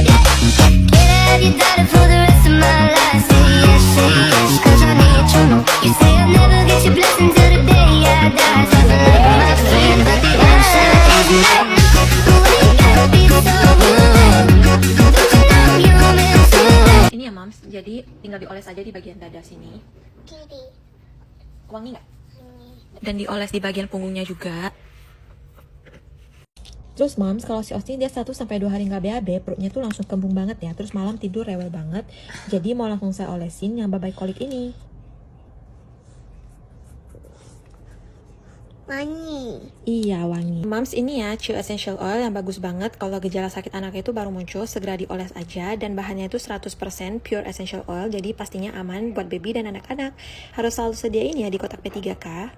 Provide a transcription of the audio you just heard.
have you done it for the rest of my life? Say yes, 'cause I need to know. You say I'll never get your blessing till the day I die. Tough love, my friend, but the answer is no. We gotta be so good. Don't you know you're meant to? Ini ya Mams, jadi tinggal dioles aja di bagian dada sini. Kiri. Wangi nggak? Dan dioles di bagian punggungnya juga. Terus Mams, kalau si Austin dia 1-2 hari nggak BAB, perutnya tuh langsung kembung banget ya. Terus malam tidur rewel banget. Jadi mau langsung saya olesin yang babai kolik ini. Wangi. Iya, wangi. Mams, ini ya Chill Essential Oil yang bagus banget. Kalau gejala sakit anak itu baru muncul, segera dioles aja. Dan bahannya itu 100% pure essential oil, jadi pastinya aman buat baby dan anak-anak. Harus selalu sediain ya di kotak P3K.